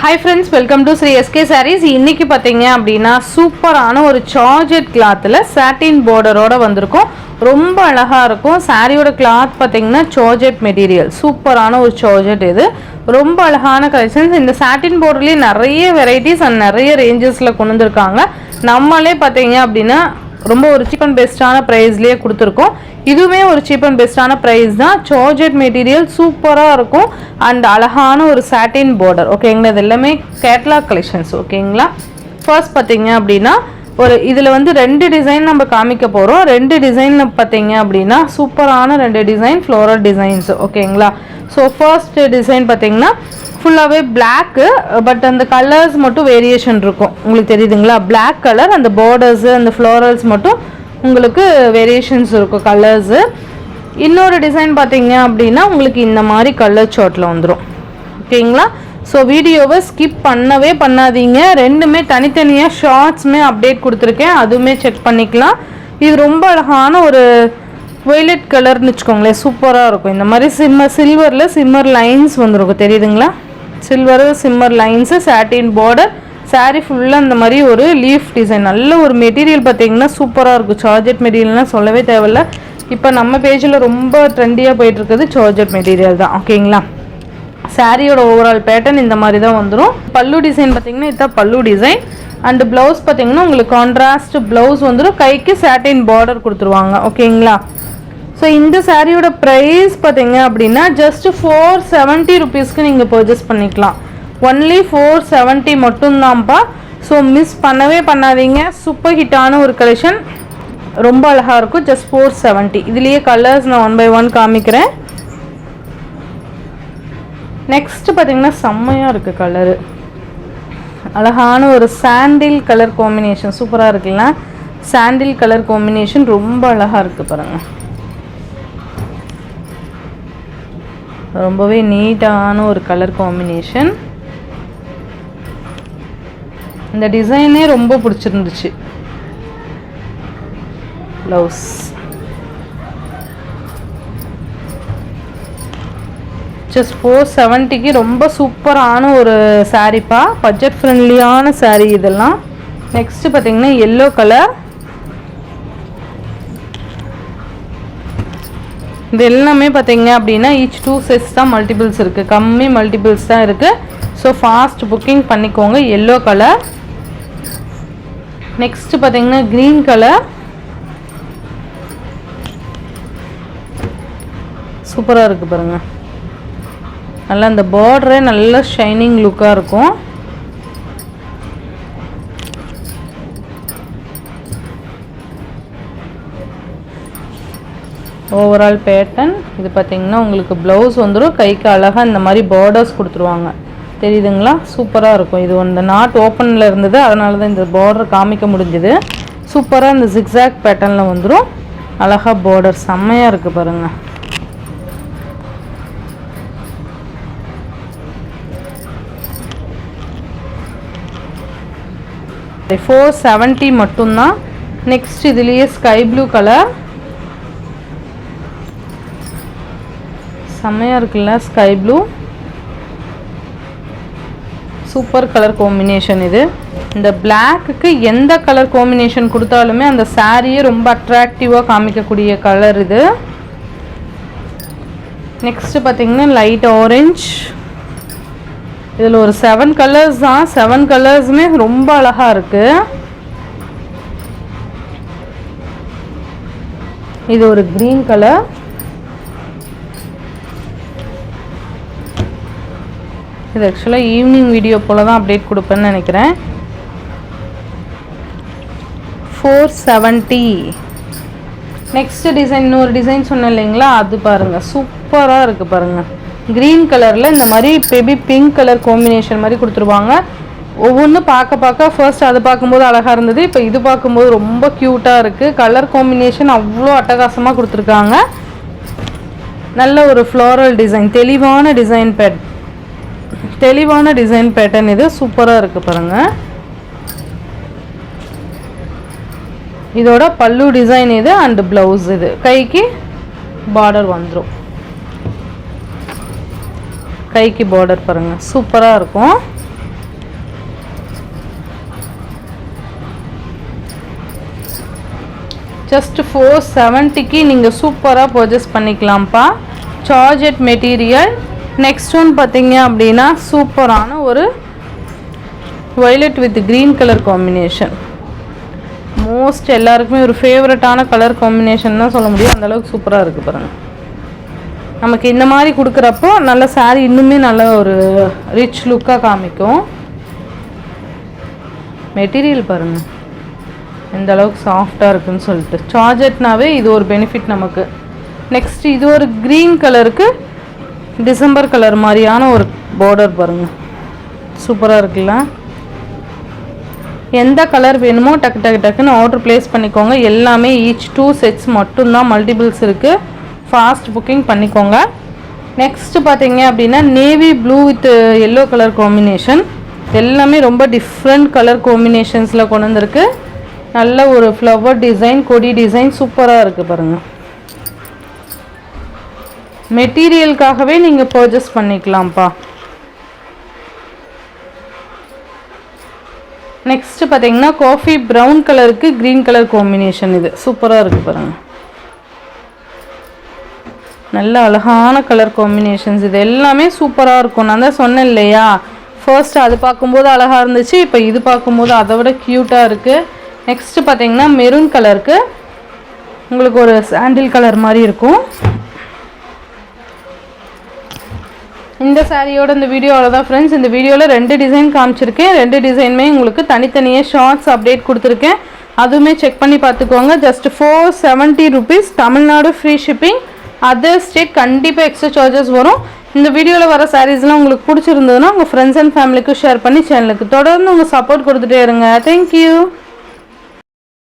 Hi friends, welcome to Sri SK Sarees. இன்னைக்கு பாத்தீங்க அப்படினா சூப்பரான ஒரு ஜார்ஜெட் கிளாத்ல சாட்டின் borderோட வந்திருக்கும். ரொம்ப அழகா இருக்கும். சாரியோட கிளாத் பாத்தீங்கன்னா ஜார்ஜெட் மெட்டீரியல். சூப்பரான ஒரு ஜார்ஜெட் இது. ரொம்ப அழகான கலெக்ஷன்ஸ். இந்த சாட்டின் borderலயே நிறைய வெரைட்டிஸ் and நிறைய ரேஞ்சஸ்ல கொண்டு வந்திருக்காங்க. நம்மளே பாத்தீங்க அப்படினா ரொம்ப ஒரு சீப் அண்ட் பெஸ்டான பிரைஸ்லயே கொடுத்துருக்கோம். இதுவுமே ஒரு சீப் அண்ட் பெஸ்டான பிரைஸ் தான். ஜார்ஜெட் மெட்டீரியல் சூப்பராக இருக்கும் அண்ட் அழகான ஒரு சாட்டின் பார்டர். ஓகேங்களா, இது எல்லாமே கேட்லாக் கலெக்ஷன்ஸ். ஓகேங்களா, ஃபர்ஸ்ட் பார்த்தீங்க அப்படின்னா ஒரு இதில் வந்து ரெண்டு டிசைன் நம்ம காமிக்க போகிறோம். ரெண்டு டிசைன் பார்த்தீங்க அப்படின்னா சூப்பரான ரெண்டு டிசைன் ஃப்ளோரல் டிசைன்ஸ். ஓகேங்களா, ஸோ ஃபர்ஸ்ட் டிசைன் பார்த்தீங்கன்னா ஃபுல்லாகவே பிளாக்கு, பட் அந்த கலர்ஸ் மட்டும் வேரியேஷன் இருக்கும். உங்களுக்கு தெரியுதுங்களா, பிளாக் கலர், அந்த பார்டர்ஸு அந்த ஃப்ளோரல்ஸ் மட்டும் உங்களுக்கு வேரியேஷன்ஸ் இருக்கும் கலர்ஸு. இன்னொரு டிசைன் பார்த்தீங்க அப்படின்னா உங்களுக்கு இந்த மாதிரி கலர் சார்ட்டில் வந்துடும். ஓகேங்களா, ஸோ வீடியோவை ஸ்கிப் பண்ணவே பண்ணாதீங்க. ரெண்டுமே தனித்தனியாக ஷார்ட்ஸுமே அப்டேட் கொடுத்துருக்கேன், அதுவுமே செக் பண்ணிக்கலாம். இது ரொம்ப அழகான ஒரு வயலட் கலர்னு வச்சுக்கோங்களேன், சூப்பராக இருக்கும். இந்த மாதிரி சில்வரில் சிம்மர் லைன்ஸ் வந்துருக்கும், தெரியுதுங்களா, silver shimmer lines, satin border, sari ஃபுல்லாக இந்த மாதிரி ஒரு லீஃப் டிசைன். நல்ல ஒரு மெட்டீரியல் பார்த்தீங்கன்னா சூப்பராக இருக்கும். ஜார்ஜெட் மெட்டீரியல்னால் சொல்லவே தேவையில்ல. இப்போ நம்ம பேஜில் ரொம்ப ட்ரெண்டியாக போயிட்டுருக்குது ஜார்ஜெட் மெட்டீரியல் தான். ஓகேங்களா, சாரியோட ஓவரால் பேட்டர்ன் இந்த மாதிரி தான் வந்துடும். பல்லு டிசைன் பார்த்தீங்கன்னா இதுதான் பல்லு டிசைன். அண்டு ப்ளவுஸ் பார்த்தீங்கன்னா உங்களுக்கு கான்ட்ராஸ்ட் ப்ளவுஸ் வந்துடும். கைக்கு சாட்டின் பார்டர் கொடுத்துருவாங்க. ஓகேங்களா, ஸோ இந்த சாரியோட ப்ரைஸ் பார்த்தீங்க அப்படின்னா ஜஸ்ட் 470 ருபீஸ்க்கு நீங்கள் பர்ச்சேஸ் பண்ணிக்கலாம். ஒன்லி 470 மட்டும்தான்ப்பா. ஸோ மிஸ் பண்ணவே பண்ணாதீங்க. சூப்பர் ஹிட்டான ஒரு கலெக்ஷன், ரொம்ப அழகாக இருக்கும். ஜஸ்ட் 470. இதுலேயே கலர்ஸ் நான் 1 by 1 காமிக்கிறேன். நெக்ஸ்ட் பார்த்தீங்கன்னா செம்மையாக இருக்குது கலரு. அழகான ஒரு சாண்டில் கலர் காம்பினேஷன் சூப்பராக இருக்குல்ல. சாண்டில் கலர் காம்பினேஷன் ரொம்ப அழகாக இருக்குது பாருங்கள். ரொம்பவே நீட்டான ஒரு கலர் காம்பினேஷன். இந்த டிசைனே ரொம்ப பிடிச்சிருந்துச்சு. ப்ளவுஸ் ஜஸ்ட் 470க்கு ரொம்ப சூப்பரான ஒரு சாரீப்பா. பட்ஜெட் ஃப்ரெண்ட்லியான சாரீ இதெல்லாம். நெக்ஸ்ட் பார்த்தீங்கன்னா எல்லோ கலர். இது எல்லாமே பார்த்தீங்க அப்படின்னா ஈச் 2 செட்ஸ் தான் மல்டிபிள்ஸ் இருக்குது. கம்மி மல்டிபிள்ஸ் தான் இருக்குது. ஸோ ஃபாஸ்ட் புக்கிங் பண்ணிக்கோங்க. Yellow colour. நெக்ஸ்ட் பார்த்தீங்கன்னா க்ரீன் கலர். சூப்பராக இருக்குது பாருங்கள். நல்லா அந்த பார்டரே நல்ல ஷைனிங் லுக்காக இருக்கும். ஓவரால் பேட்டர்ன் இது பார்த்தீங்கன்னா உங்களுக்கு ப்ளவுஸ் வந்துடும். கைக்கு அழகாக இந்த மாதிரி பார்டர்ஸ் கொடுத்துருவாங்க, தெரியுதுங்களா, சூப்பராக இருக்கும். இது இந்த நாட் ஓப்பனில் இருந்தது, அதனால தான் இந்த பார்டர் காமிக்க முடிஞ்சுது. சூப்பராக இந்த ஜிக்ஸாக் பேட்டர்னில் வந்துடும். அழகாக பார்டர் செம்மையாக இருக்குது பாருங்கள். இது 470 மட்டும்தான். நெக்ஸ்ட் இதுலேயே ஸ்கை ப்ளூ கலர் செம்மையாக இருக்குல்ல. Sky blue super colour combination. இது இந்த பிளாக்குக்கு எந்த கலர் காம்பினேஷன் கொடுத்தாலுமே அந்த சாரியை ரொம்ப அட்ராக்டிவாக காமிக்கக்கூடிய கலர் இது. நெக்ஸ்ட் பார்த்தீங்கன்னா லைட் ஆரஞ்ச். இதில் ஒரு 7 கலர்ஸ் தான். 7 கலர்ஸுமே ரொம்ப அழகாக இருக்குது. இது ஒரு க்ரீன் கலர். இது ஆக்சுவலாக ஈவினிங் வீடியோ போல் தான் அப்டேட் கொடுப்பேன்னு நினைக்கிறேன். 470. நெக்ஸ்ட் டிசைன் இன்னொரு டிசைன் சொன்னேன் இல்லைங்களா, அது பாருங்கள் சூப்பராக இருக்குது பாருங்கள். க்ரீன் கலரில் இந்த மாதிரி பேபி பிங்க் கலர் காம்பினேஷன் மாதிரி கொடுத்துருவாங்க. ஒவ்வொன்றும் பார்க்க ஃபர்ஸ்ட் அது பார்க்கும்போது அழகாக இருந்தது, இப்போ இது பார்க்கும்போது ரொம்ப க்யூட்டாக இருக்குது. கலர் காம்பினேஷன் அவ்வளோ அட்டகாசமாக கொடுத்துருக்காங்க. நல்ல ஒரு ஃப்ளோரல் டிசைன், தெளிவான டிசைன் பேட்டர்ன். இது சூப்பராக இருக்குது பாருங்கள். இதோட பல்லு டிசைன் இது அண்ட் ப்ளவுஸ். இது கைக்கு பார்டர் வந்துடும். கைக்கு பார்டர் பாருங்கள், சூப்பராக இருக்கும். ஜஸ்ட் 470க்கு நீங்கள் சூப்பராக பர்ச்சேஸ் பண்ணிக்கலாம்ப்பா. Georgette material. நெக்ஸ்ட் ஒன் பார்த்தீங்க அப்படின்னா சூப்பரான ஒரு violet with green colour combination. Most எல்லாருக்குமே ஒரு ஃபேவரட்டான கலர் காம்பினேஷன் தான் சொல்ல முடியும், அந்தளவுக்கு சூப்பராக இருக்குது பாருங்கள். நமக்கு இந்த மாதிரி கொடுக்குறப்போ நல்ல சாரீ இன்னுமே நல்ல ஒரு ரிச் லுக்காக காமிக்கும். மெட்டீரியல் பாருங்கள் எந்த அளவுக்கு சாஃப்டாக இருக்குன்னு சொல்லிட்டு. ஜார்ஜெட்னாவே இது ஒரு பெனிஃபிட் நமக்கு. நெக்ஸ்ட் இது ஒரு க்ரீன் கலருக்கு டிசம்பர் கலர் மாதிரியான ஒரு பார்டர் பாருங்கள், சூப்பராக இருக்குல்ல. எந்த கலர் வேணுமோ டக்கு டக்கு டக்குன்னு ஆர்டர் ப்ளேஸ் பண்ணிக்கோங்க. எல்லாமே ஈச் 2 செட்ஸ் மட்டும்தான், மல்டிபிள்ஸ் இருக்குது. ஃபாஸ்ட் புக்கிங் பண்ணிக்கோங்க. நெக்ஸ்ட்டு பார்த்தீங்க அப்படின்னா navy blue with yellow colour combination. எல்லாமே ரொம்ப டிஃப்ரெண்ட் கலர் காம்பினேஷன்ஸில் கொண்டு வந்திருக்கு. நல்ல ஒரு ஃப்ளவர் டிசைன், கொடி டிசைன் சூப்பராக இருக்குது பாருங்கள். மெட்டீரியலுக்காகவே நீங்கள் பர்ச்சேஸ் பண்ணிக்கலாம்ப்பா. நெக்ஸ்ட்டு பார்த்தீங்கன்னா காஃபி ப்ரௌன் கலருக்கு க்ரீன் கலர் காம்பினேஷன். இது சூப்பராக இருக்குது பாருங்கள், நல்ல அழகான கலர் காம்பினேஷன்ஸ். இது எல்லாமே சூப்பராக இருக்கும். நான் தான் சொன்னேன் இல்லையா, ஃபர்ஸ்ட் அது பார்க்கும்போது அழகாக இருந்துச்சு, இப்போ இது பார்க்கும்போது அதை விட க்யூட்டாக இருக்குது. நெக்ஸ்ட்டு பார்த்தீங்கன்னா மெரூன் கலருக்கு உங்களுக்கு ஒரு சாண்டில் கலர் மாதிரி இருக்கும். இந்த சாரியோட இந்த வீடியோவில் தான் ஃப்ரெண்ட்ஸ். இந்த வீடியோவில் 2 டிசைன் காமிச்சிருக்கேன். 2 டிசைனுமே உங்களுக்கு தனித்தனியாக ஷார்ட்ஸ் அப்டேட் கொடுத்துருக்கேன், அதுவுமே செக் பண்ணி பார்த்துக்கோங்க. Just 470 rupees, Tamil Nadu free shipping. Other state கண்டிப்பாக எக்ஸ்ட்ரா சார்ஜஸ் வரும். இந்த வீடியோவில் வர சாரீஸ்லாம் உங்களுக்கு பிடிச்சிருந்ததுன்னா உங்கள் ஃப்ரெண்ட்ஸ் அண்ட் ஃபேமிலிக்கு ஷேர் பண்ணி சேனலுக்கு தொடர்ந்து உங்கள் சப்போர்ட் கொடுத்துட்டே இருங்க. தேங்க்யூ.